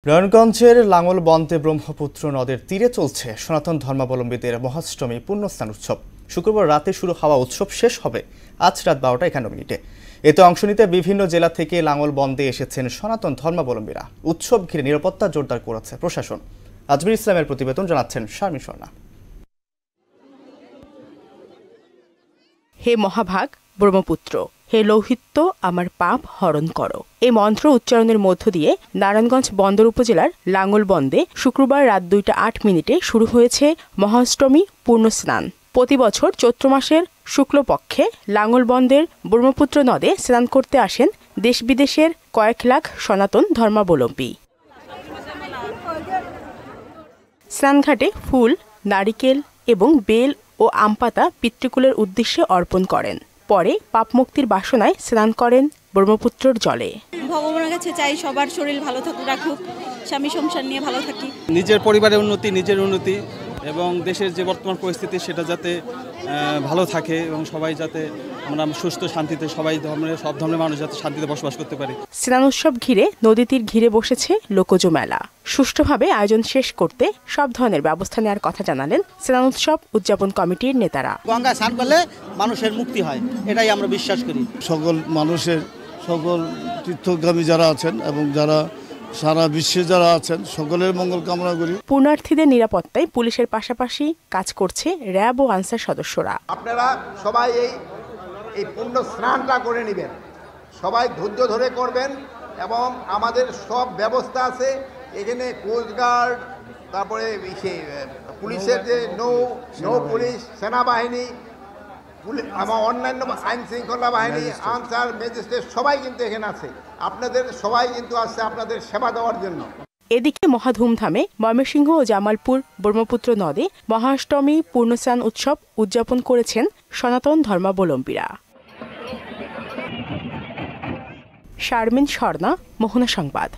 নারায়ণগঞ্জের লাঙ্গলবন্দে ব্রহ্মপুত্র নদের তীরে চলছে সনাতন ধর্মাবলম্বীদের মহাষ্টমী পুণ্যস্নান উৎসব। শুক্রবার রাতে শুরু হওয়া উৎসব শেষ হবে আজ রাত 12:51। এতে অংশ নিতে বিভিন্ন জেলা থেকে লাঙ্গলবন্দে এসেছেন সনাতন ধর্মাবলম্বীরা। উৎসব ঘিরে নিরাপত্তা জোরদার করেছে প্রশাসন। আজমির ইসলামের প্রতিবেদন জানাচ্ছেন শারমিন স্বর্ণা। হে মহাভাগ ব্রহ্মপুত্র, হে লৌহিত্য আমার পাপ হরণ করো, এই মন্ত্র উচ্চারণের মধ্য দিয়ে নারায়ণগঞ্জ বন্দর উপজেলার লাঙ্গলবন্দে শুক্রবার রাত 2:08 শুরু হয়েছে মহাষ্টমী পূর্ণস্নান। প্রতি বছর চৈত্র মাসের শুক্লপক্ষে লাঙ্গলবন্দের ব্রহ্মপুত্র নদে স্নান করতে আসেন দেশ বিদেশের কয়েক লাখ সনাতন ধর্মাবলম্বী। স্নানঘাটে ফুল, নারিকেল এবং বেল ও আমপাতা পিতৃকুলের উদ্দেশ্যে অর্পণ করেন। পরে পাপমুক্তির বাসনায় স্নান করেন ব্রহ্মপুত্রের জলে। ভগবানের কাছে চাই সবার শরীর ভালো রাখুক, স্বামী সংসার নিয়ে ভালো থাকি। নিজের পরিবারের উন্নতি, নিজের উন্নতি এবং দেশের যে বর্তমান পরিস্থিতি সেটা যাতে ভালো থাকে এবং সবাই যাতে আমরা সুস্থ শান্তিতে সব ধর্মের মানুষ যাতে শান্তিতে বসবাস করতে পারে। স্নান উৎসব ঘিরে নদী তীর ঘিরে বসেছে লোকজ মেলা। সুষ্ঠুভাবে আয়োজন শেষ করতে সব ধরনের ব্যবস্থা নেওয়ার কথা জানালেন স্নান উৎসব উদযাপন কমিটির নেতারা। গঙ্গা স্নান করলে মানুষের মুক্তি হয়, এটাই আমরা বিশ্বাস করি। সকল মানুষের, সকল তীর্থগামী যারা আছেন এবং যারা সারা বিশ্বে যারা আছেন সকলের মঙ্গল কামনা করি। পুণ্যার্থীদের নিরাপত্তায় পুলিশের পাশাপাশি কাজ করছে র্যাব ও আনসার সদস্যরা। আপনারা সবাই এই পুণ্য স্নানটা করে নেবেন, সবাই ধৈর্য ধরে করবেন এবং আমাদের সব ব্যবস্থা আছে এখানে, কোস্টগার্ড, তারপরে পুলিশের যে নৌ পুলিশ, সেনাবাহিনী, আমার অন্যান্য আইন শৃঙ্খলা বাহিনী, আনসার, ম্যাজিস্ট্রেট সবাই কিন্তু এখানে আছে। আপনাদের সবাই কিন্তু আসছে আপনাদের সেবা দেওয়ার জন্য। এদিকে মহাধুমধামে ময়মনসিংহ ও জামালপুর ব্রহ্মপুত্র নদে মহাষ্টমী পূর্ণস্নান উৎসব উদযাপন করেছেন সনাতন ধর্মাবলম্বীরা। শারমিন স্বর্ণা, মোহনা সংবাদ।